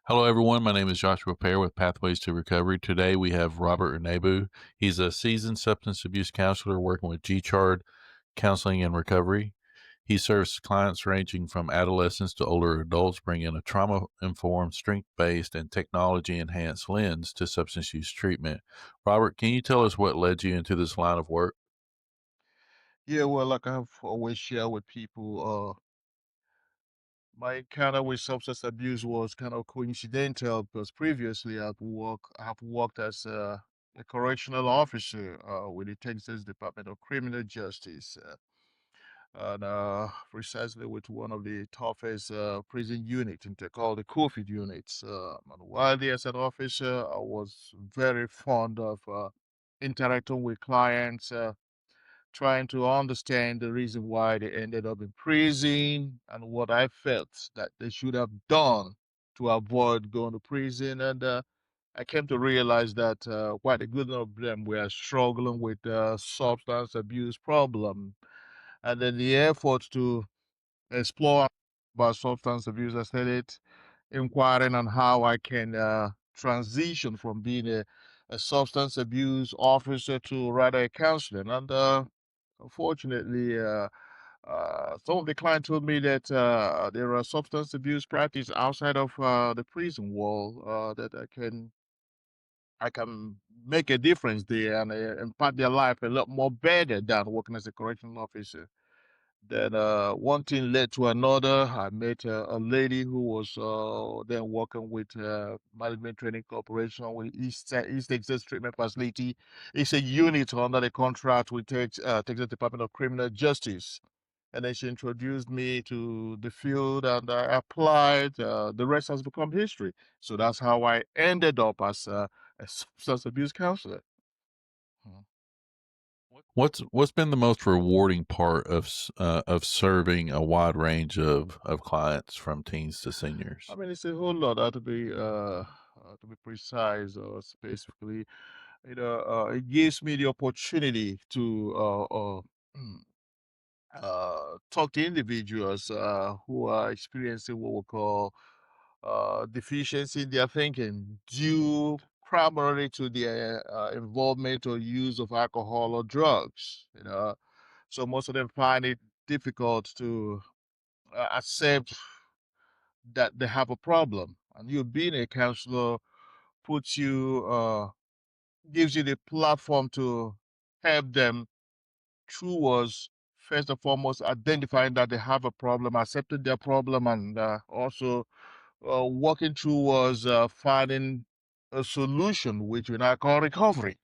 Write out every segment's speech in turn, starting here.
Hello, everyone. My name is Joshua Pear with Pathways to Recovery. Today we have Robert Unegbu. He's a seasoned substance abuse counselor working with G-Chard Counseling and Recovery. He serves clients ranging from adolescents to older adults, bringing a trauma-informed, strength-based, and technology-enhanced lens to substance use treatment. Robert, can you tell us what led you into this line of work? Yeah, well, like I've always shared with people, my encounter with substance abuse was kind of coincidental because previously I've worked as a correctional officer with the Texas Department of Criminal Justice, and precisely with one of the toughest prison units, called the COVID units. And while there as an officer, I was very fond of interacting with clients. Trying to understand the reason why they ended up in prison and what I felt that they should have done to avoid going to prison. And I came to realize that quite a good number of them were struggling with substance abuse problem. And then the effort to explore about substance abuse, I started inquiring on how I can transition from being a substance abuse officer to rather a counselor. And unfortunately, some of the clients told me that there are substance abuse practice outside of the prison wall that I can make a difference there and impact their life a lot more better than working as a correctional officer. Then one thing led to another. I met a lady who was then working with Management Training Corporation with East Texas Treatment Facility. It's a unit under the contract with Texas Department of Criminal Justice. And then she introduced me to the field and I applied. The rest has become history. So that's how I ended up as a substance abuse counselor. Hmm. What's been the most rewarding part of serving a wide range of clients from teens to I seniors? mean, it's a whole lot to be precise or specifically. It gives me the opportunity to talk to individuals who are experiencing what we call deficiency in their thinking due primarily to their involvement or use of alcohol or drugs. So most of them find it difficult to accept that they have a problem. And you being a counselor puts you, gives you the platform to help them towards, first and foremost, identifying that they have a problem, accepting their problem, and also working towards finding a solution, which we now call recovery.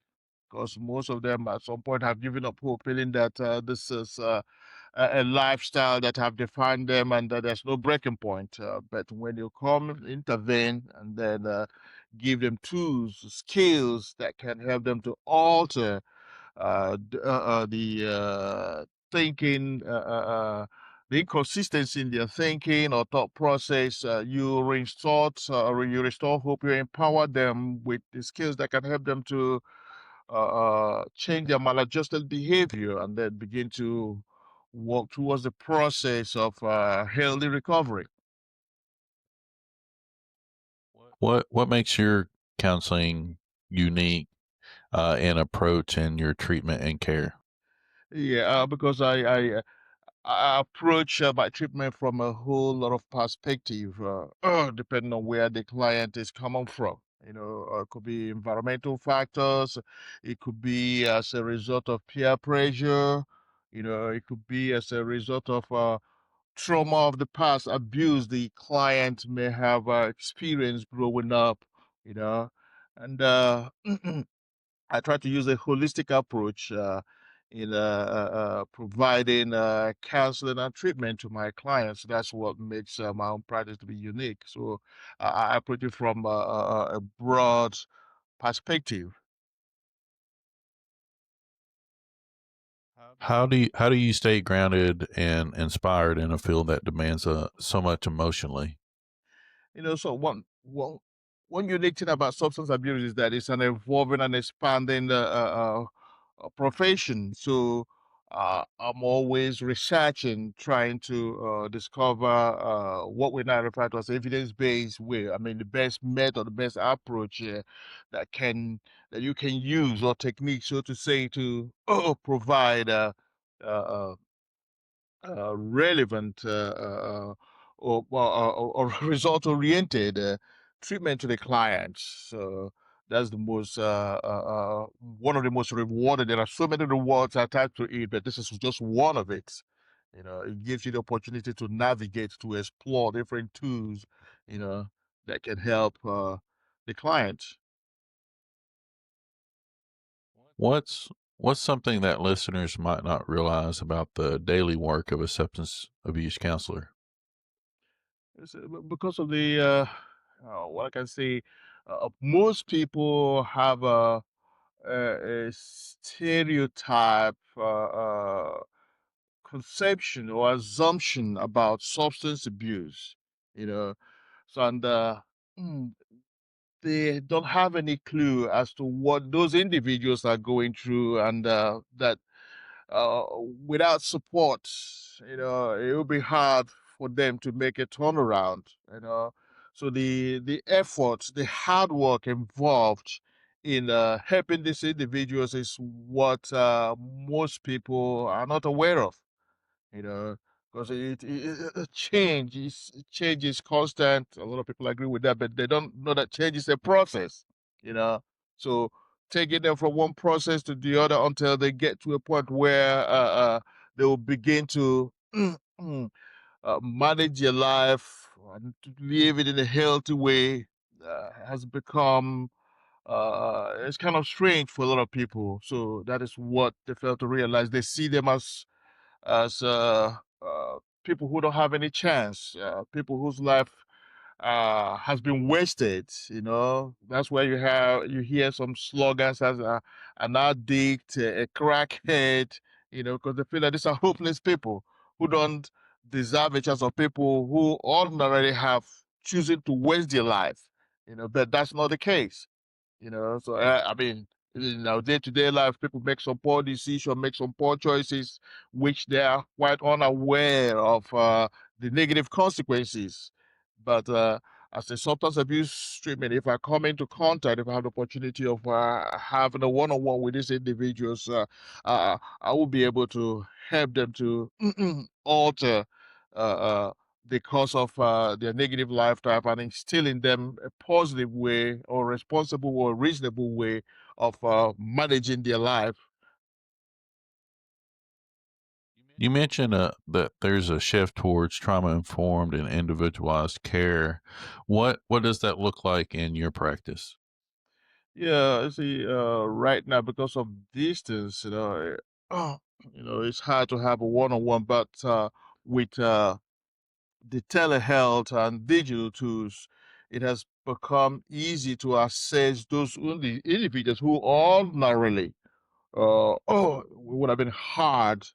Because most of them at some point have given up hope, feeling that this is a lifestyle that have defined them and that there's no breaking point. But when you come, intervene, and then give them tools, skills that can help them to alter the thinking, the inconsistency in their thinking or thought process, you restore hope, you empower them with the skills that can help them to change their maladjusted behavior and then begin to work towards the process of healthy recovery. What makes your counseling unique in approach and your treatment and care? Yeah, because I approach my treatment from a whole lot of perspective, depending on where the client is coming from. It could be environmental factors, it could be as a result of peer pressure, it could be as a result of trauma of the past, abuse the client may have experienced growing up, you know, and I try to use a holistic approach in providing counseling and treatment to my clients. That's what makes my own practice to be unique. So I approach it from a broad perspective. How do you stay grounded and inspired in a field that demands so much emotionally? So one unique thing about substance abuse is that it's an evolving and expanding profession. So I'm always researching, trying to discover what we now refer to as evidence-based way. I mean, the best method, the best approach that can that you can use, or technique, so to say, to provide uh, relevant or result-oriented treatment to the clients. So that's the most one of the most rewarding. There are so many rewards attached to it, but this is just one of it. It gives you the opportunity to navigate, to explore different tools, that can help the client. What's something that listeners might not realize about the daily work of a substance abuse counselor? Because of the what I can say, most people have a stereotype conception or assumption about substance abuse, you know. So, and mm, they don't have any clue as to what those individuals are going through, and that uh, without support, it will be hard for them to make a turnaround. So the effort, the hard work involved in helping these individuals is what most people are not aware of, you know, because change is constant. A lot of people agree with that, but they don't know that change is a process, you know. So taking them from one process to the other until they get to a point where they will begin to manage their life and to live it in a healthy way has become it's kind of strange for a lot of people. So that is what they fail to realize. They see them as people who don't have any chance, people whose life has been wasted. That's where you hear some slogans as an addict, a crackhead. Because they feel that these are hopeless people who don't deserve a chance, of people who ordinarily have choosing to waste their life. But that's not the case. So I mean, day-to-day life, people make some poor decisions, make some poor choices, which they are quite unaware of the negative consequences. But as a substance abuse treatment, if I come into contact, if I have the opportunity of having a one-on-one with these individuals, I will be able to help them to alter uh, uh, the cause of their negative lifestyle, and instill in them a positive way, or responsible or reasonable way of managing their life. You mentioned that there's a shift towards trauma informed and individualized care. What does that look like in your practice? Yeah, see, right now, because of distance, it's hard to have a one-on-one, but with the telehealth and digital tools, it has become easy to assess those only individuals who ordinarily would have been hard,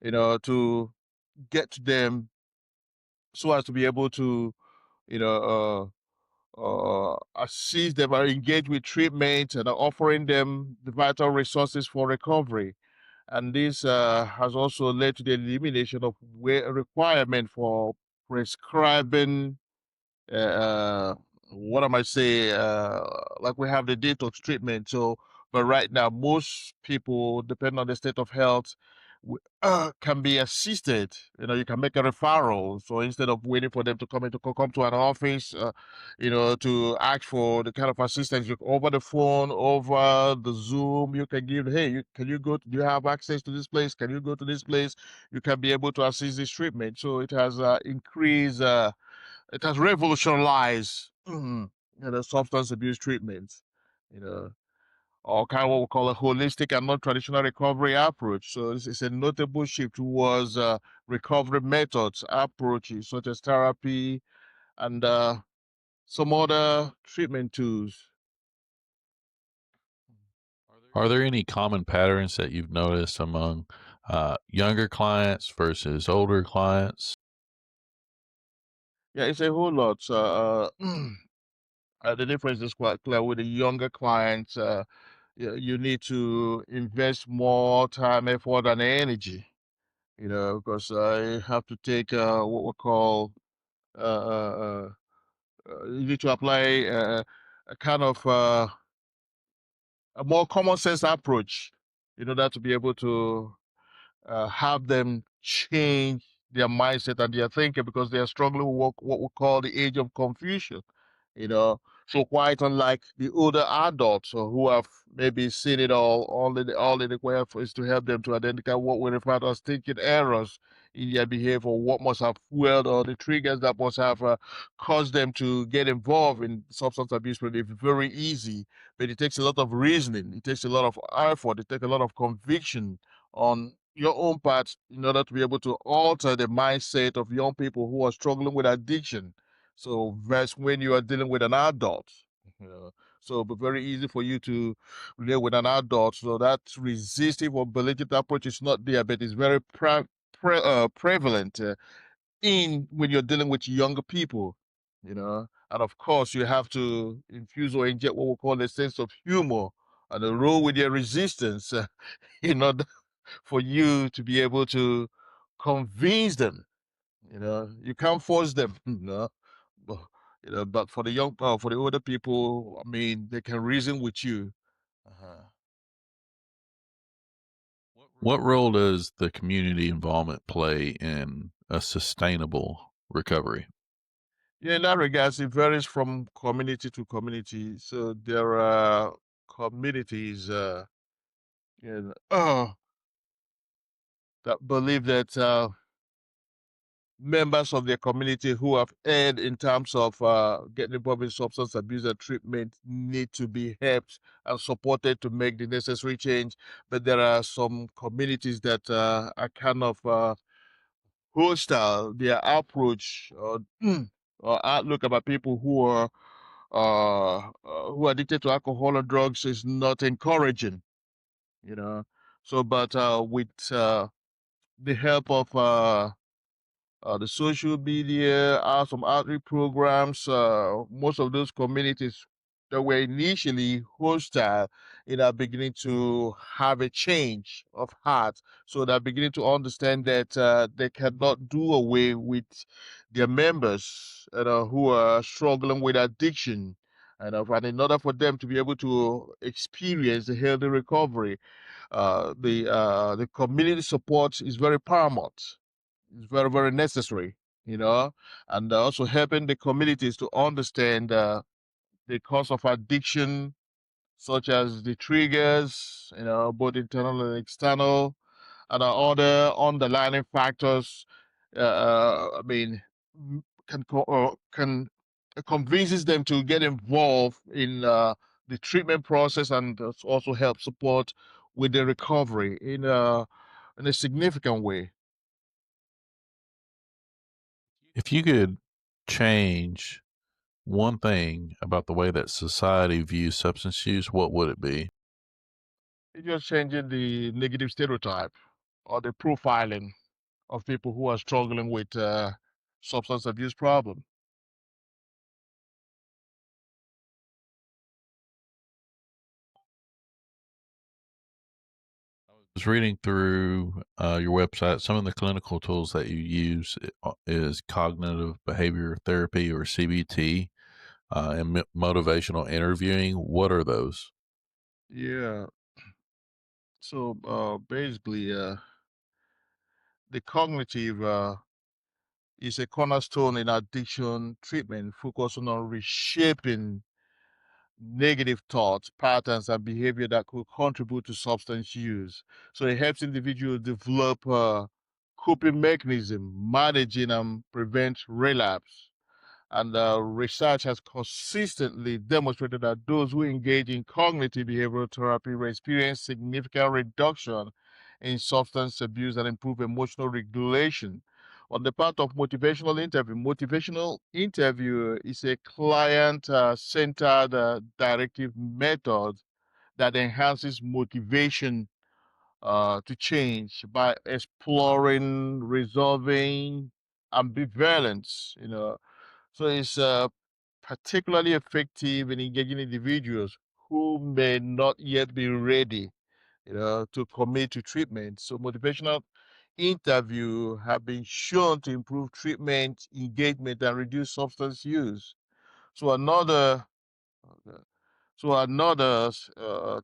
to get to them, so as to be able to, you know, assist them or engage with treatment, and offering them the vital resources for recovery. And this has also led to the elimination of requirement for prescribing uh, what am I say? Like, we have the detox treatment. So, but right now, most people, depending on the state of health, can be assisted. You can make a referral. So instead of waiting for them to come to an office, to ask for the kind of assistance, over the phone, over the Zoom, you can give. Hey, can you go? Do you have access to this place? Can you go to this place? You can be able to assist this treatment. So it has increased. It has revolutionized, substance abuse treatments, you know, or kind of what we call a holistic and non-traditional recovery approach. So it's a notable shift towards recovery methods, approaches such as therapy and some other treatment tools. Are there any common patterns that you've noticed among younger clients versus older clients? Yeah, it's a whole lot. The difference is quite clear with the younger clients. you need to invest more time, effort, and energy. Because I have to take what we call you need to apply a kind of a more common sense approach in order to be able to have them change their mindset and their thinking because they are struggling with what we call the age of confusion. You know, so quite unlike the older adults or who have maybe seen it all in the way is to help them to identify what we refer to as thinking errors in their behavior, what must have fueled or the triggers that must have caused them to get involved in substance abuse. But it's very easy, but it takes a lot of reasoning, it takes a lot of effort, it takes a lot of conviction on your own part in order to be able to alter the mindset of young people who are struggling with addiction. So, versus when you are dealing with an adult, you know, so but very easy for you to deal with an adult. So that resistive or belligerent approach is not there, but it's very prevalent in when you're dealing with younger people. And of course, you have to infuse or inject what we call a sense of humor and a role with their resistance. In order for you to be able to convince them. You can't force them. But, but for the for the older people, I mean, they can reason with you. Uh-huh. What role does the community involvement play in a sustainable recovery? Yeah, in that regards, it varies from community to community. So there are communities that believe that members of their community who have erred in terms of getting involved in substance abuse and treatment need to be helped and supported to make the necessary change. But there are some communities that are kind of hostile. Their approach or outlook about people who are addicted to alcohol or drugs is not encouraging. You know, so but with the help of the social media, some outreach programs. Most of those communities that were initially hostile, are beginning to have a change of heart. So they're beginning to understand that they cannot do away with their members who are struggling with addiction. And in order for them to be able to experience a healthy recovery, the community support is very paramount. It's very, very necessary, and also helping the communities to understand the cause of addiction, such as the triggers, both internal and external, and other underlying factors. I mean, can convinces them to get involved in the treatment process and also help support with the recovery in a significant way. If you could change one thing about the way that society views substance use, what would it be? It's just changing the negative stereotype or the profiling of people who are struggling with substance abuse problem. I was reading through your website. Some of the clinical tools that you use is cognitive behavior therapy or CBT and motivational interviewing. What are those? Yeah. So basically, the cognitive is a cornerstone in addiction treatment, focusing on reshaping negative thoughts, patterns, and behavior that could contribute to substance use. So it helps individuals develop coping mechanism, managing and prevent relapse. And research has consistently demonstrated that those who engage in cognitive behavioral therapy will experience significant reduction in substance abuse and improve emotional regulation. On the part of motivational interview is a client-centered directive method that enhances motivation to change by exploring, resolving ambivalence. So it's particularly effective in engaging individuals who may not yet be ready, to commit to treatment. So motivational interview have been shown to improve treatment engagement and reduce substance use. So another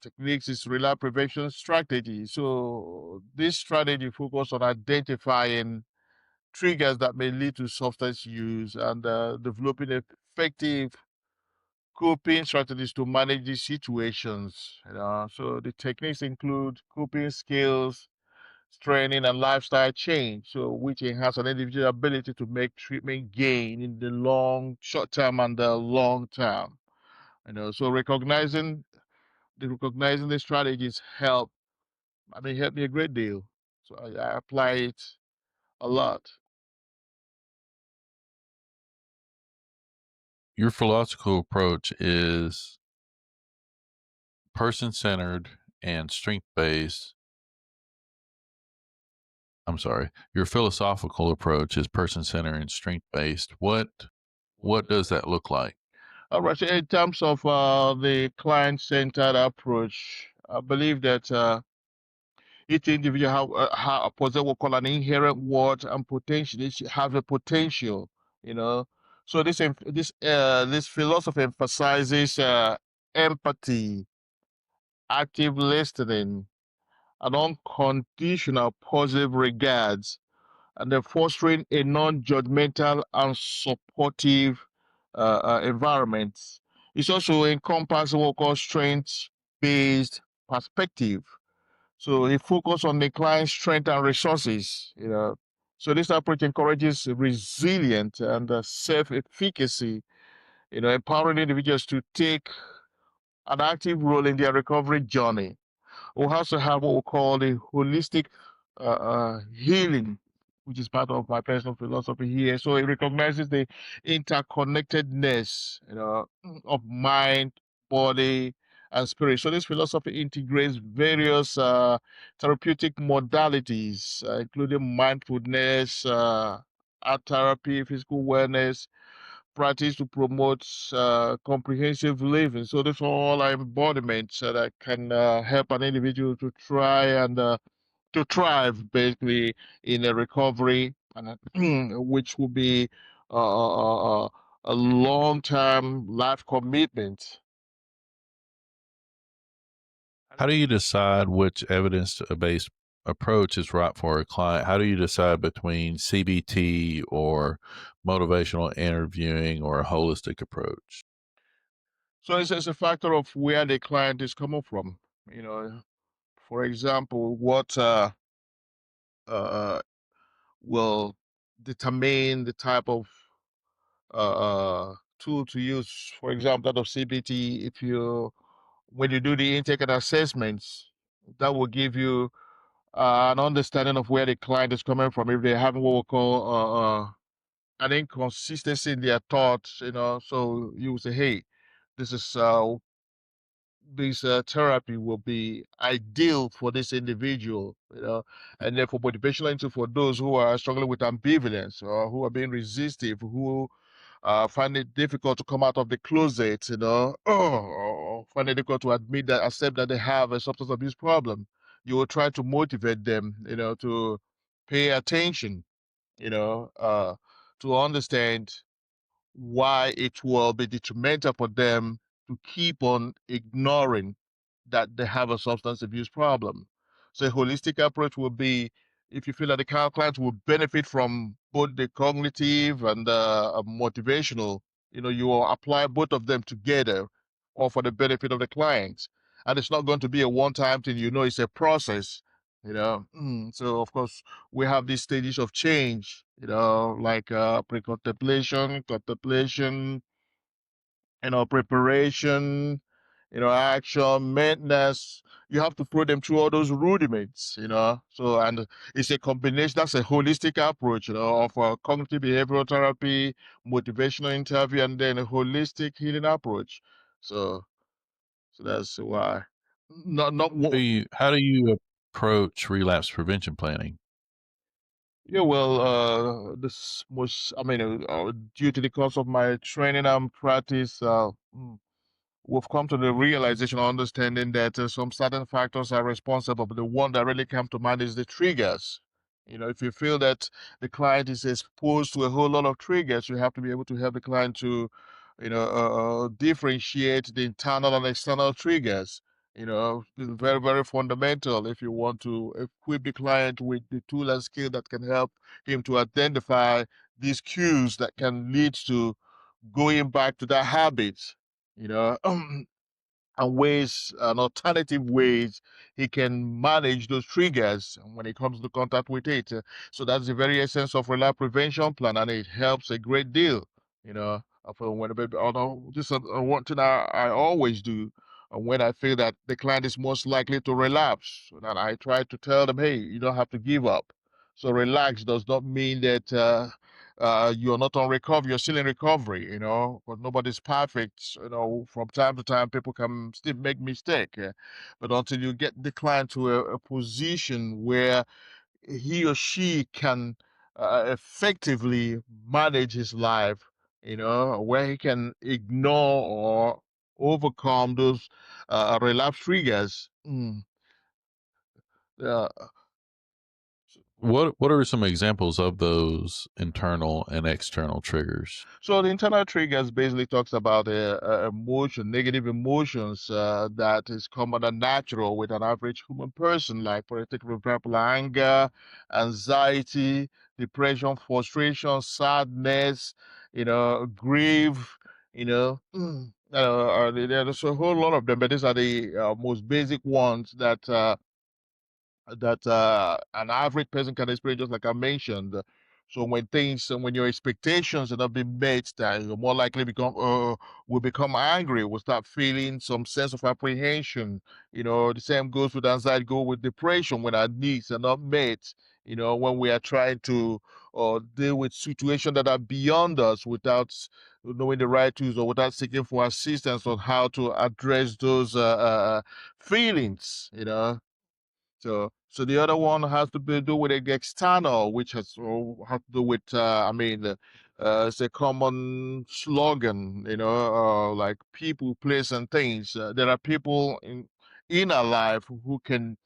techniques is relapse prevention strategy. So this strategy focus on identifying triggers that may lead to substance use and developing effective coping strategies to manage these situations. So the techniques include coping skills, training, and lifestyle change. So which enhance an individual's ability to make treatment gain in the short term and the long term. So recognizing the strategies help me a great deal. So I apply it a lot. Your philosophical approach is person centered and strength based. I'm sorry. Your philosophical approach is person centered and strength based. What does that look like? All right. So in terms of the client-centered approach, I believe that each individual possess what we call an inherent worth and potential. They should have a potential, you know. So this philosophy emphasizes empathy, active listening, and unconditional positive regards, and they're fostering a non-judgmental and supportive environment. It's also encompassing what we call strength-based perspective. So it focuses on the client's strength and resources. So this approach encourages resilience and self-efficacy, empowering individuals to take an active role in their recovery journey. We also have what we call the holistic healing, which is part of my personal philosophy here. So it recognizes the interconnectedness, of mind, body, and spirit. So this philosophy integrates various therapeutic modalities, including mindfulness, art therapy, physical wellness, practice to promote comprehensive living. So these are all embodiments that can help an individual to try and to thrive basically in a recovery, and which will be a long-term life commitment. How do you decide which evidence based approach is right for a client? How do you decide between CBT or motivational interviewing or a holistic approach? So it's a factor of where the client is coming from. You know, for example, what uh, will determine the type of tool to use. For example, that of CBT. If you when you do the intake and assessments, that will give you an understanding of where the client is coming from. If they're having what we call an inconsistency in their thoughts, so you will say, "Hey, this is this therapy will be ideal for this individual, and then for motivational into for those who are struggling with ambivalence or who are being resistive, who find it difficult to come out of the closet, or find it difficult to accept that they have a substance abuse problem. You will try to motivate them, to pay attention, you know, uh, to understand why it will be detrimental for them to keep on ignoring that they have a substance abuse problem. So a holistic approach will be if you feel that the client will benefit from both the cognitive and motivational, you will apply both of them together or for the benefit of the client. And it's not going to be a one-time thing, it's a process. So of course we have these stages of change, like pre-contemplation, contemplation, preparation, action, maintenance. You have to put them through all those rudiments. So, and it's a combination, that's a holistic approach, of cognitive behavioral therapy, motivational interview, and then a holistic healing approach. So, so that's why. Not How do you approach relapse prevention planning? Yeah, well, this was, I mean, due to the course of my training and practice, we've come to the realization or understanding that some certain factors are responsible, but the one that really come to mind is the triggers. If you feel that the client is exposed to a whole lot of triggers, you have to be able to help the client to, differentiate the internal and external triggers. It's very, very fundamental if you want to equip the client with the tool and skill that can help him to identify these cues that can lead to going back to that habit, you know, and ways and alternative ways he can manage those triggers when it comes to contact with it. So that's the very essence of relapse prevention plan, and it helps a great deal. For when a baby, although this is one thing I always do when I feel that the client is most likely to relapse, and I try to tell them, hey, you don't have to give up. So relax does not mean that you're not on recovery, you're still in recovery, but nobody's perfect. From time to time, people can still make mistake. But until you get the client to a position where he or she can effectively manage his life, where he can ignore or overcome those relapse triggers. Uh, What are some examples of those internal and external triggers? So the internal triggers basically talks about emotion, negative emotions that is common and natural with an average human person, like for example, anger, anxiety, depression, frustration, sadness, grief, there's a whole lot of them, but these are the most basic ones that an average person can experience, just like I mentioned. So when your expectations are not being met, that you're more likely will become angry, will start feeling some sense of apprehension. The same goes with anxiety, go with depression when our needs are not met. When we are trying to deal with situations that are beyond us without knowing the right tools or without seeking for assistance on how to address those feelings. So the other one has to do with the external, which has to do with, it's a common slogan, like people, place, and things. There are people in our life who can,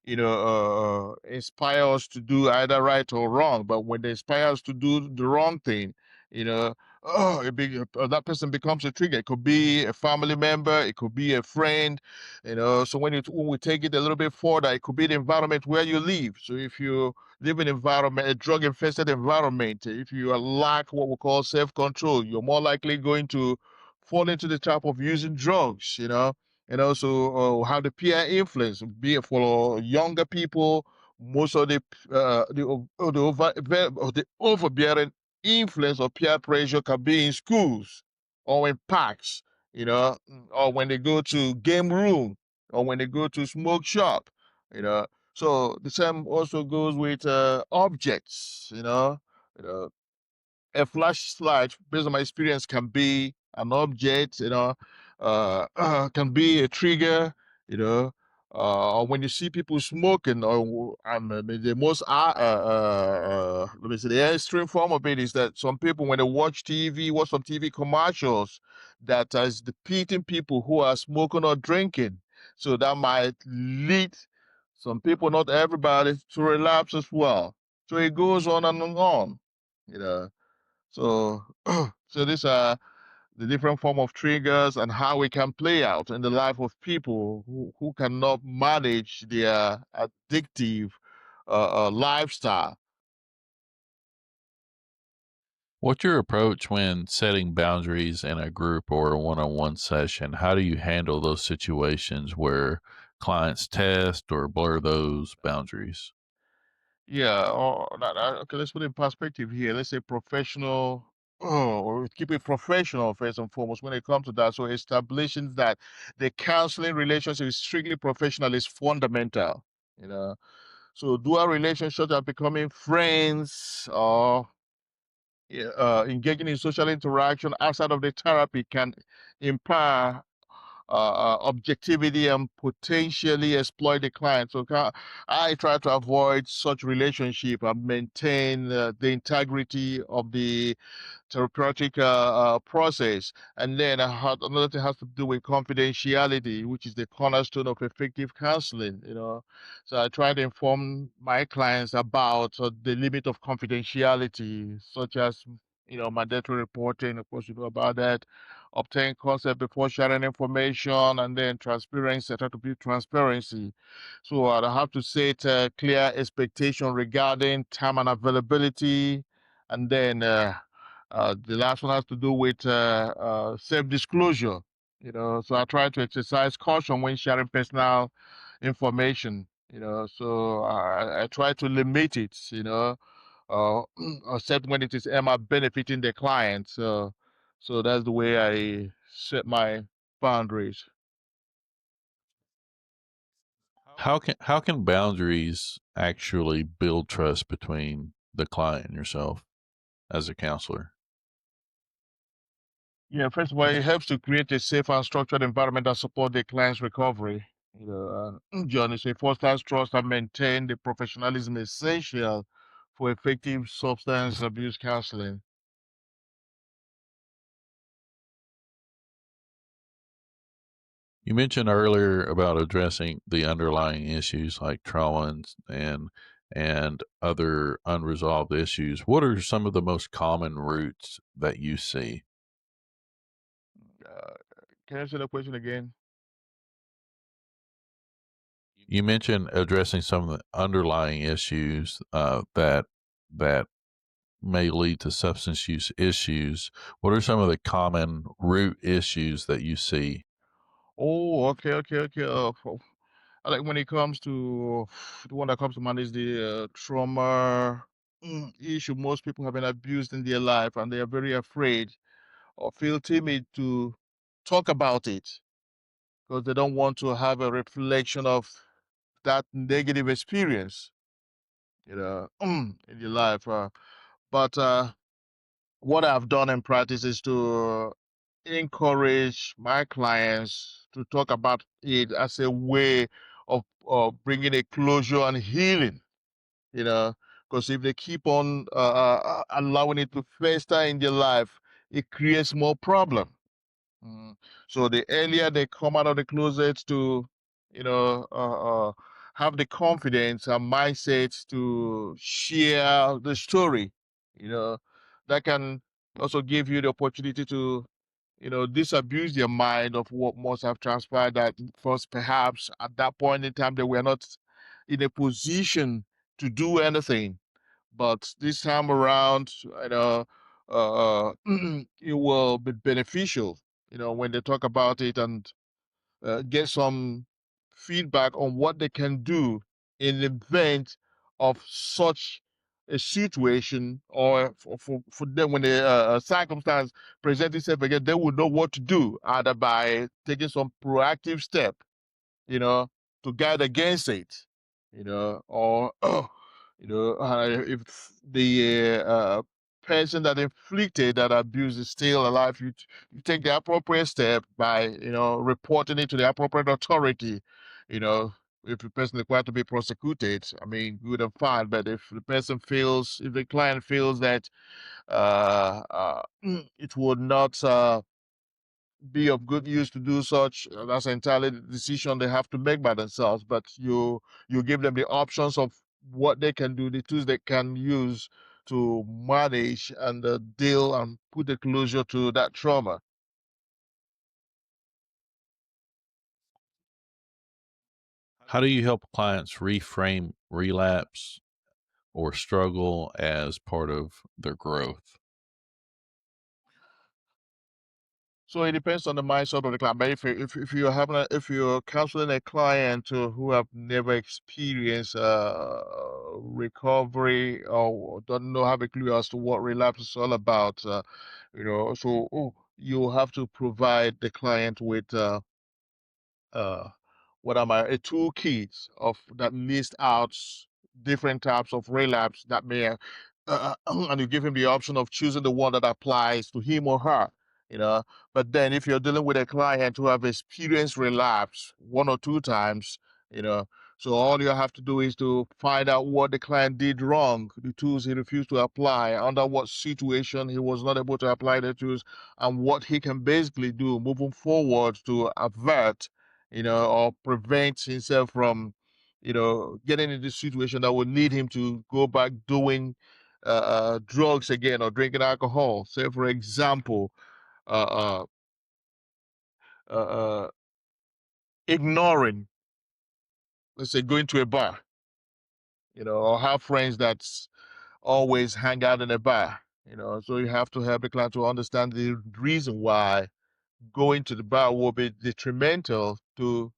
inspire us to do either right or wrong. But when they inspire us to do the wrong thing, you know, that person becomes a trigger. It could be a family member, it could be a friend, so when we take it a little bit further, it could be the environment where you live. So if you live in a drug infested environment, if you lack what we call self-control, you're more likely going to fall into the trap of using drugs, and also have the peer influence, be it for younger people. Most of the overbearing influence of peer pressure can be in schools or in parks, or when they go to game room, or when they go to smoke shop, you know. So the same also goes with objects, you know, a flashlight, based on my experience, can be an object, can be a trigger, or when you see people smoking, or the most, let me say, the extreme form of it is that some people, when they watch some TV commercials that is depicting people who are smoking or drinking, so that might lead some people, not everybody, to relapse as well. So it goes on and on, you know. So, so these are the different form of triggers and how it can play out in the life of people who cannot manage their addictive lifestyle. What's your approach when setting boundaries in a group or a one on one session? How do you handle those situations where clients test or blur those boundaries? Yeah, okay, let's put it in perspective here. Let's say professional, or keep it professional first and foremost when it comes to that. So establishing that the counseling relationship is strictly professional is fundamental. You know, so dual relationships are becoming friends or engaging in social interaction outside of the therapy can impair objectivity and potentially exploit the client. So I try to avoid such relationship and maintain the integrity of the therapeutic process. And then another thing has to do with confidentiality, which is the cornerstone of effective counseling. So I try to inform my clients about the limit of confidentiality, such as mandatory reporting. Of course, you know about that. Obtain consent before sharing information, and then transparency. I try to build transparency. So I have to set clear expectation regarding time and availability, and then the last one has to do with self-disclosure. So I try to exercise caution when sharing personal information. So I try to limit it. Uh, except when it is Emma benefiting the client. So that's the way I set my boundaries. How can boundaries actually build trust between the client and yourself as a counselor? Yeah, first of all, it helps to create a safe and structured environment that support the client's recovery. Johnny, so it fosters trust and maintain the professionalism essential for effective substance abuse counseling. You mentioned earlier about addressing the underlying issues like trauma and other unresolved issues. What are some of the most common roots that you see? Uh, can you answer the question again? You mentioned addressing some of the underlying issues that may lead to substance use issues. What are some of the common root issues that you see? Oh, okay, okay, okay. I like when it comes to the one that comes to mind is the trauma issue. Most people have been abused in their life, and they are very afraid or feel timid to talk about it because they don't want to have a reflection of that negative experience, in your life. But what I've done in practice is to encourage my clients to talk about it as a way of bringing a closure and healing, you know, because if they keep on allowing it to fester in their life, it creates more problem. Mm. So the earlier they come out of the closet to, you know, uh, uh, have the confidence and mindset to share the story, you know, that can also give you the opportunity to, disabuse their mind of what must have transpired that first perhaps at that point in time they were not in a position to do anything. But this time around, it will be beneficial, when they talk about it and get some feedback on what they can do in the event of such a situation, or for them when the circumstance presents itself again, they would know what to do, either by taking some proactive step, you know, to guard against it, or if the person that inflicted that abuse is still alive, you take the appropriate step by, reporting it to the appropriate authority, you know. If the person required to be prosecuted, I mean, good and fine. But if if the client feels that it would not be of good use to do such, that's entirely the decision they have to make by themselves. But you give them the options of what they can do, the tools they can use to manage and deal and put a closure to that trauma. How do you help clients reframe relapse or struggle as part of their growth? So it depends on the mindset of the client. But if you're if you're counseling a client who have never experienced recovery or don't know, have a clue as to what relapse is all about, so you have to provide the client with uh, what am I, a toolkit of that lists out different types of relapse that may, and you give him the option of choosing the one that applies to him or her. you know. But then if you're dealing with a client who have experienced relapse 1 or 2 times, you know, so all you have to do is to find out what the client did wrong, the tools he refused to apply, under what situation he was not able to apply the tools, and what he can basically do moving forward to avert, or prevent himself from, getting into a situation that would lead him to go back doing drugs again or drinking alcohol. Say, for example, uh, uh, uh, ignoring, let's say, going to a bar, or have friends that always hang out in a bar. So you have to help the client to understand the reason why going to the bar will be detrimental to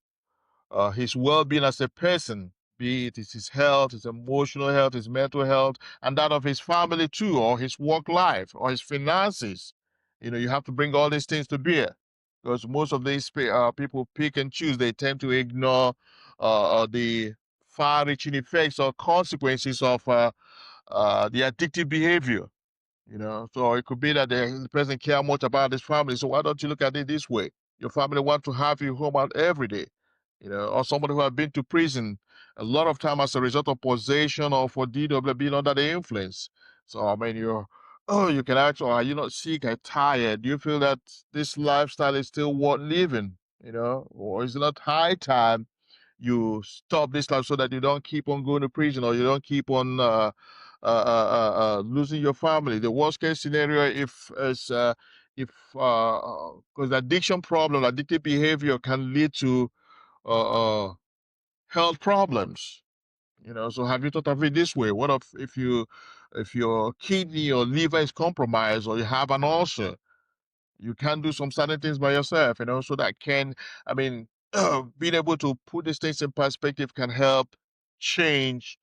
his well-being as a person, be it his health, his emotional health, his mental health, and that of his family too, or his work life, or his finances. You have to bring all these things to bear, because most of these people pick and choose. They tend to ignore the far-reaching effects or consequences of the addictive behavior. So it could be that the person care much about his family. So why don't you look at it this way? Your family want to have you home out every day, or somebody who have been to prison a lot of time as a result of possession or for DW being under the influence. So I mean, you can ask, are you not sick or tired? Do you feel that this lifestyle is still worth living? Or is it not high time you stop this life so that you don't keep on going to prison, or you don't keep on losing your family? The worst case scenario, if because addiction problem, addictive behavior can lead to uh, uh, health problems. So have you thought of it this way? What if your kidney or liver is compromised, or you have an ulcer? You can do some certain things by yourself, so that can, I mean, being able to put these things in perspective can help change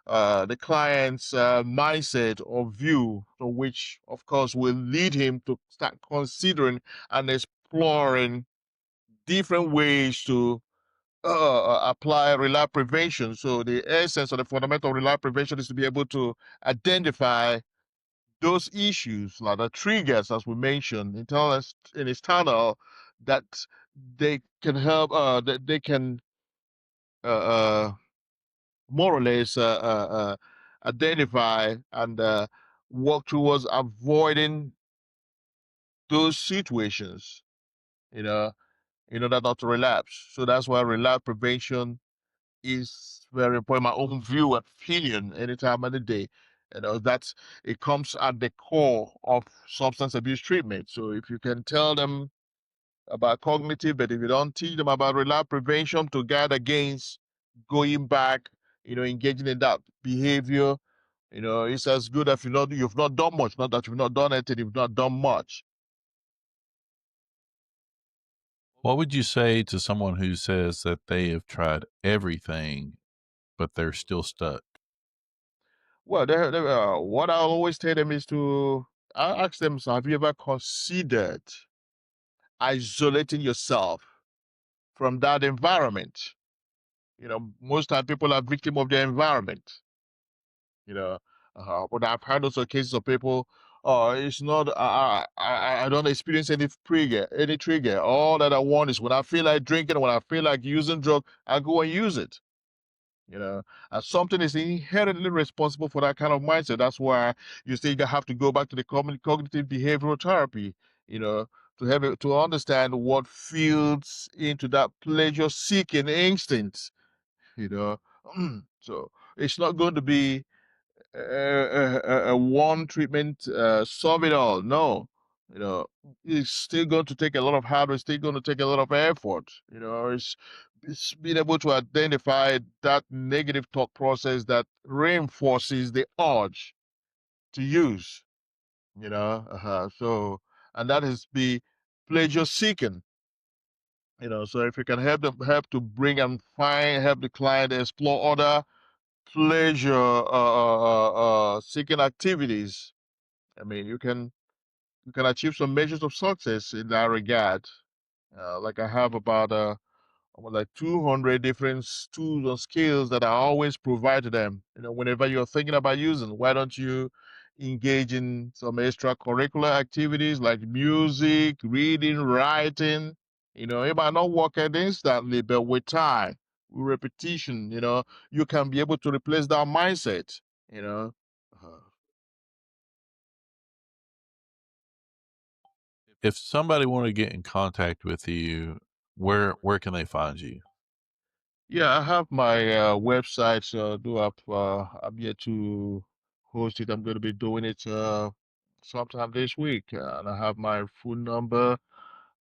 the client's mindset or view, so which, of course, will lead him to start considering and exploring different ways to apply relapse prevention. So the essence or the fundamental of relapse prevention is to be able to identify those issues, like the triggers, as we mentioned, internal and external, that they can help, that they can uh, uh, more or less identify and work towards avoiding those situations, you know, in order not to relapse. So that's why relapse prevention is very important. My own view and opinion, anytime, any day. That's it comes at the core of substance abuse treatment. So if you can tell them about cognitive, but if you don't teach them about relapse prevention to guard against going back, engaging in that behavior, it's as good as you've not done much. Not that you've not done anything, you've not done much. What would you say to someone who says that they have tried everything, but they're still stuck? Well, what I always tell them is I ask them, so have you ever considered isolating yourself from that environment? Most time people are victim of their environment. You know, but I've heard also cases of people. It's not. I don't experience any trigger. All that I want is when I feel like drinking, when I feel like using drug, I go and use it. And something is inherently responsible for that kind of mindset. That's why you say you have to go back to the cognitive behavioral therapy. You know, to have it to understand what feeds into that pleasure-seeking instinct. You know, so it's not going to be a one treatment solve it all. No, you know, it's still going to take a lot of hard work. It's still going to take a lot of effort. It's being able to identify that negative thought process that reinforces the urge to use. So, and that is be pleasure seeking. So if you can help to bring and help the client explore other pleasure seeking activities. I mean, you can achieve some measures of success in that regard. Like I have about like 200 different tools and skills that I always provide to them. Whenever you're thinking about using, why don't you engage in some extracurricular activities like music, reading, writing. It might not work out instantly, but with time, with repetition, you can be able to replace that mindset, you know. Uh, If somebody want to get in contact with you, where can they find you? Yeah, I have my website. Do have I'm yet to host it. I'm going to be doing it sometime this week, and I have my phone number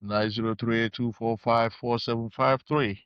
903-245-4753.